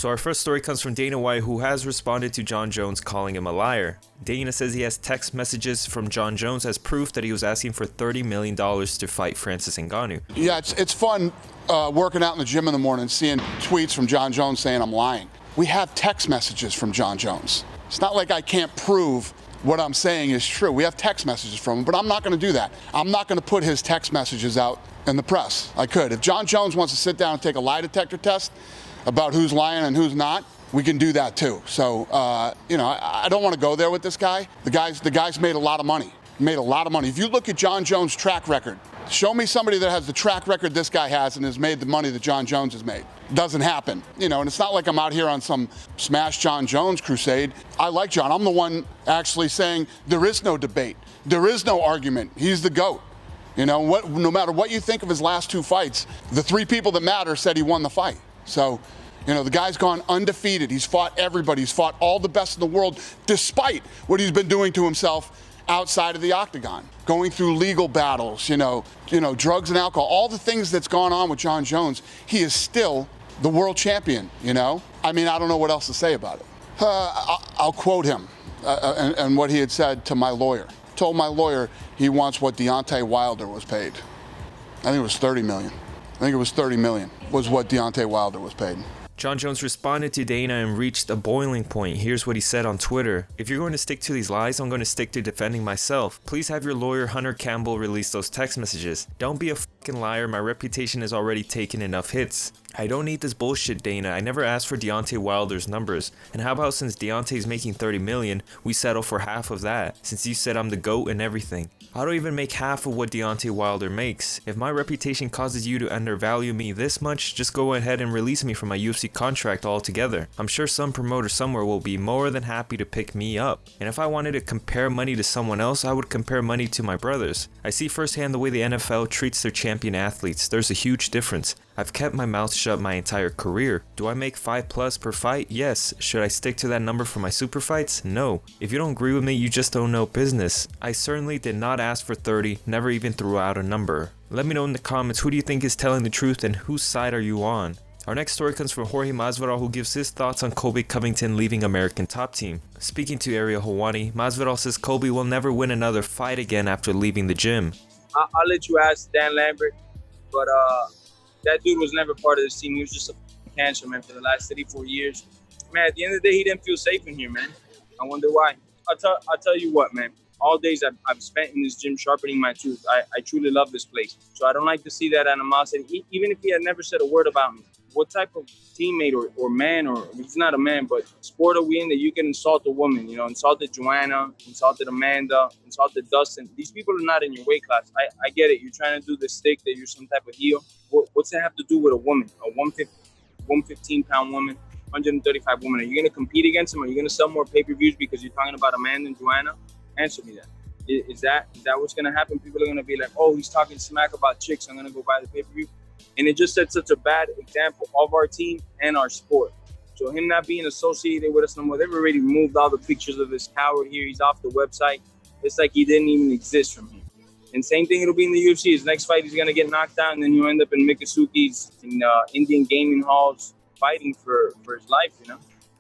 So our first story comes from Dana White, who has responded to Jon Jones calling him a liar. Dana says he has text messages from Jon Jones as proof that he was asking for $30 million to fight Francis Ngannou. Yeah, it's fun working out in the gym in the morning, seeing tweets from Jon Jones saying I'm lying. We have text messages from Jon Jones. It's not like I can't prove what I'm saying is true. We have text messages from him, but I'm not going to do that. I'm not going to put his text messages out in the press. I could. If Jon Jones wants to sit down and take a lie detector test about who's lying and who's not, we can do that too. So, I don't want to go there with this guy. The guy's made a lot of money. Made a lot of money. If you look at Jon Jones' track record, show me somebody that has the track record this guy has and has made the money that Jon Jones has made. Doesn't happen. And it's not like I'm out here on some smash Jon Jones crusade. I like Jon. I'm the one actually saying there is no debate. There is no argument. He's the GOAT. No matter what you think of his last two fights, the three people that matter said he won the fight. So, the guy's gone undefeated. He's fought everybody. He's fought all the best in the world, despite what he's been doing to himself outside of the octagon, going through legal battles, drugs and alcohol, all the things that's gone on with Jon Jones. He is still the world champion. I don't know what else to say about it. I'll quote him and what he had said to my lawyer. Told my lawyer he wants what Deontay Wilder was paid. I think it was $30 million. $30 million was what Deontay Wilder was paid. Jon Jones responded to Dana and reached a boiling point. Here's what he said on Twitter. If you're going to stick to these lies, I'm going to stick to defending myself. Please have your lawyer Hunter Campbell release those text messages. Don't be a fucking liar. My reputation has already taken enough hits. I don't need this bullshit, Dana. I never asked for Deontay Wilder's numbers. And how about since Deontay's making $30 million, we settle for half of that, since you said I'm the GOAT and everything. I don't even make half of what Deontay Wilder makes. If my reputation causes you to undervalue me this much, just go ahead and release me from my UFC contract altogether. I'm sure some promoter somewhere will be more than happy to pick me up. And if I wanted to compare money to someone else, I would compare money to my brothers. I see firsthand the way the NFL treats their champion athletes. There's a huge difference. I've kept my mouth shut my entire career. Do I make 5+ per fight? Yes. Should I stick to that number for my super fights? No. If you don't agree with me, you just don't know business. I certainly did not ask for 30, never even threw out a number. Let me know in the comments, who do you think is telling the truth and whose side are you on? Our next story comes from Jorge Masvidal, who gives his thoughts on Colby Covington leaving American Top Team. Speaking to Ariel Helwani, Masvidal says Colby will never win another fight again after leaving the gym. I'll let you ask Dan Lambert, but that dude was never part of this team. He was just a cancer, man, for the last 34 years. Man, at the end of the day, he didn't feel safe in here, man. I wonder why. I'll tell you what, man. All days I've spent in this gym sharpening my tooth. I truly love this place. So I don't like to see that animosity, even if he had never said a word about me. What type of teammate or man, or he's not a man, but sport are we in that you can insult a woman? Insulted Joanna, insulted Amanda, insulted Dustin. These people are not in your weight class. I get it. You're trying to do the stick that you're some type of heel. What's that have to do with a woman? A 115-pound woman, 135 woman. Are you going to compete against them? Are you going to sell more pay-per-views because you're talking about Amanda and Joanna? Answer me that. Is that what's going to happen? People are going to be like, oh, he's talking smack about chicks. I'm going to go buy the pay-per-view. And it just sets such a bad example of our team and our sport. So him not being associated with us no more, they've already removed all the pictures of this coward here. He's off the website. It's like he didn't even exist from here. And same thing it'll be in the UFC. His next fight, he's going to get knocked out, and then you end up in Mikasuki's, in Indian gaming halls, fighting for his life,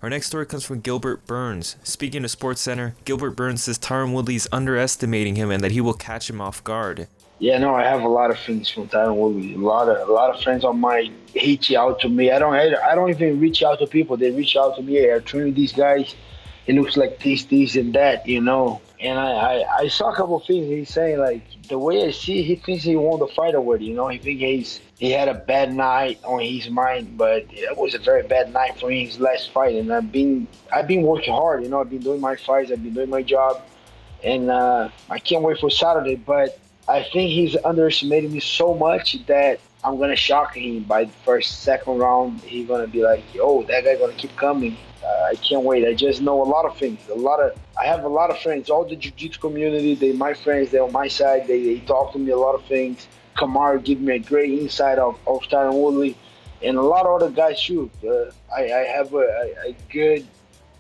Our next story comes from Gilbert Burns. Speaking to SportsCenter, Gilbert Burns says Tyron Woodley is underestimating him and that he will catch him off guard. Yeah, no, I have a lot of friends from Tyron Woodley. A lot of friends of mine reach out to me. I don't even reach out to people. They reach out to me. Hey, I'm training these guys. It looks like this, and that, And I saw a couple of things. He's saying, like, the way I see it, he thinks he won the fight already. He thinks he had a bad night on his mind, but it was a very bad night for him, his last fight. And I've been working hard. I've been doing my fights. I've been doing my job, and I can't wait for Saturday. But I think he's underestimating me so much that I'm gonna shock him by the second round. He's gonna be like, "Yo, that guy gonna keep coming." I can't wait. I just know a lot of things. I have a lot of friends. All the jiu-jitsu community, they're my friends. They're on my side. They talk to me a lot of things. Kamaru give me a great insight of Tyron Woodley, and a lot of other guys too. I have a good,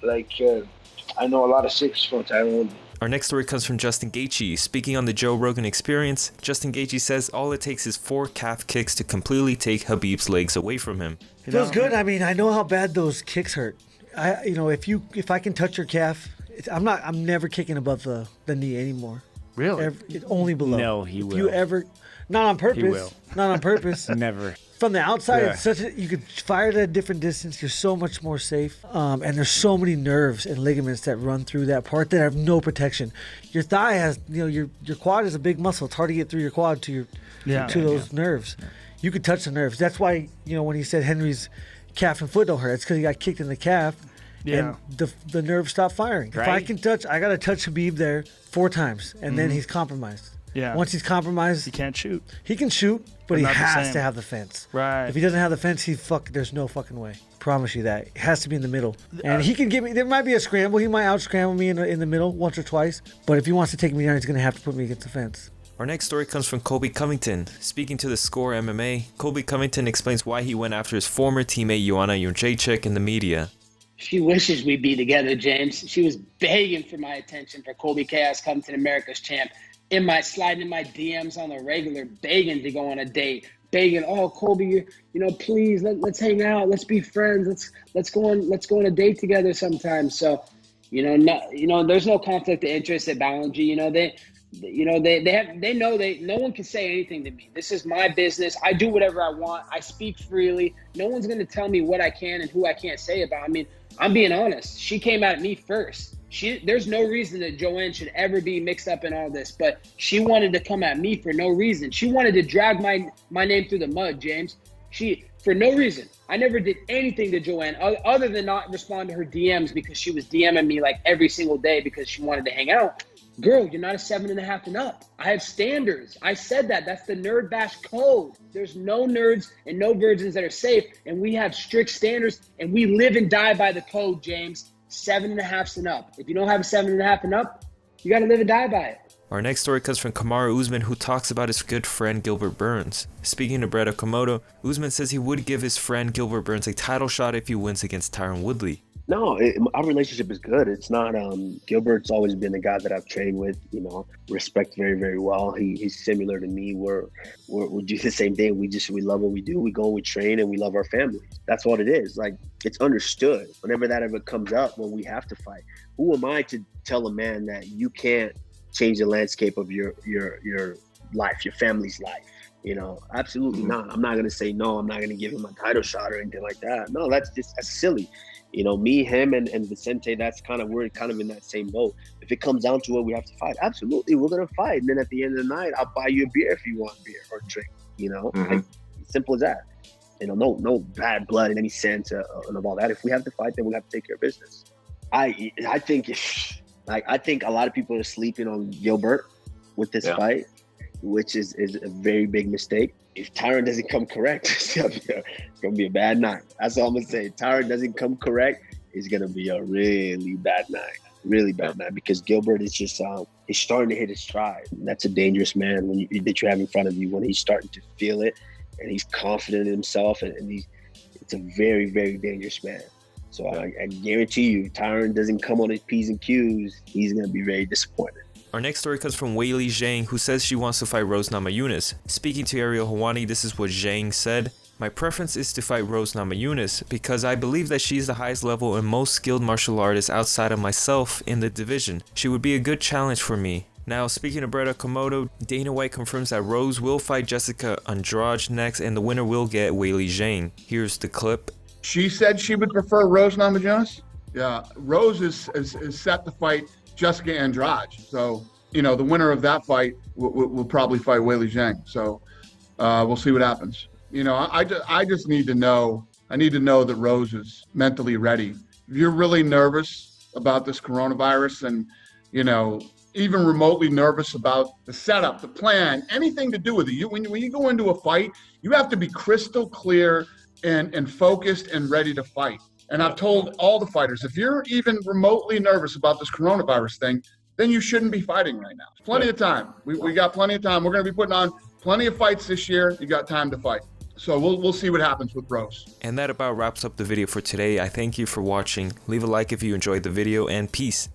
I know a lot of secrets from Tyron Woodley. Our next story comes from Justin Gaethje. Speaking on the Joe Rogan Experience, Justin Gaethje says all it takes is 4 calf kicks to completely take Khabib's legs away from him. Feels good. I mean, I know how bad those kicks hurt. If I can touch your calf, I'm never kicking above the knee anymore. Really? Only below. No, he will. If you ever, not on purpose. He will. Not on purpose. Never. From the outside, Yeah. you could fire at a different distance. You're so much more safe. And there's so many nerves and ligaments that run through that part that have no protection. Your thigh has, your quad is a big muscle. It's hard to get through your quad to those nerves. Yeah. You could touch the nerves. That's why, when he said Henry's calf and foot don't hurt, it's because he got kicked in the calf. Yeah. And the nerves stopped firing. Right. If I got to touch Khabib there 4 times, and then he's compromised. Yeah. Once he's compromised, he can't shoot. He can shoot, but he has to have the fence. Right. If he doesn't have the fence, there's no fucking way. Promise you that. It has to be in the middle. And he can give me. There might be a scramble. He might out scramble me in the middle once or twice. But if he wants to take me down, he's gonna have to put me against the fence. Our next story comes from Colby Covington. Speaking to the Score MMA, Colby Covington explains why he went after his former teammate Joanna in the media. She wishes we'd be together, James. She was begging for my attention for Colby Chaos Covington, America's champ. Sliding in my DMs on the regular, begging to go on a date, begging, oh, Colby, please let's hang out, let's be friends, let's go on a date together sometime. So, there's no conflict of interest at Ballinger. No one can say anything to me. This is my business. I do whatever I want. I speak freely. No one's going to tell me what I can and who I can't say about. I mean, I'm being honest. She came at me first. There's no reason that Joanne should ever be mixed up in all this, but she wanted to come at me for no reason. She wanted to drag my name through the mud, James. For no reason. I never did anything to Joanne other than not respond to her DMs because she was DMing me like every single day because she wanted to hang out. Girl, you're not a 7.5 and up. I have standards. I said that. That's the Nerd Bash code. There's no nerds and no virgins that are safe, and we have strict standards, and we live and die by the code, James. 7.5 and up. If you don't have a 7.5 and up, you got to live and die by it. Our next story comes from Kamaru Usman, who talks about his good friend Gilbert Burns. Speaking to Brett Okamoto, Usman says he would give his friend Gilbert Burns a title shot if he wins against Tyron Woodley. No, our relationship is good. It's not. Gilbert's always been a guy that I've trained with. Respect very, very well. He's similar to me. We do the same thing. We love what we do. We go and we train and we love our families. That's what it is. Like, it's understood. Whenever that ever comes up, when we have to fight, who am I to tell a man that you can't change the landscape of your life, your family's life? Absolutely not. I'm not gonna say no. I'm not gonna give him a title shot or anything like that. No, that's silly. Me, him, and Vicente, we're kind of in that same boat. If it comes down to it, we have to fight. Absolutely, we're gonna fight. And then at the end of the night, I'll buy you a beer if you want a beer or a drink. Like, simple as that. No bad blood in any sense and of all that. If we have to fight, then we have to take care of business. I think a lot of people are sleeping on Gilbert with this fight, which is a very big mistake. If Tyron doesn't come correct, it's gonna be a bad night. That's all I'm gonna say. Tyron doesn't come correct, it's gonna be a really bad night. Really bad night, because Gilbert is just he's starting to hit his stride. That's a dangerous man that you have in front of you when he's starting to feel it and he's confident in himself, and it's a very, very dangerous man. So I guarantee you, Tyron doesn't come on his P's and Q's, he's gonna be very disappointed. Our next story comes from Weili Zhang, who says she wants to fight Rose Namajunas. Speaking to Ariel Helwani, this is what Zhang said. My preference is to fight Rose Namajunas because I believe that she is the highest level and most skilled martial artist outside of myself in the division. She would be a good challenge for me. Now, speaking of Brett Okamoto, Dana White confirms that Rose will fight Jessica Andrade next and the winner will get Weili Zhang. Here's the clip. She said she would prefer Rose Namajunas. Yeah, Rose is set to fight Jessica Andrade. So, the winner of that fight will probably fight Weili Zhang. So we'll see what happens. I just need to know. I need to know that Rose is mentally ready. If you're really nervous about this coronavirus and, even remotely nervous about the setup, the plan, anything to do with it, when you go into a fight, you have to be crystal clear and focused and ready to fight. And I've told all the fighters, if you're even remotely nervous about this coronavirus thing, then you shouldn't be fighting right now. Plenty of time. We got plenty of time. We're going to be putting on plenty of fights this year. You got time to fight. So we'll see what happens with Rose. And that about wraps up the video for today. I thank you for watching. Leave a like if you enjoyed the video, and peace.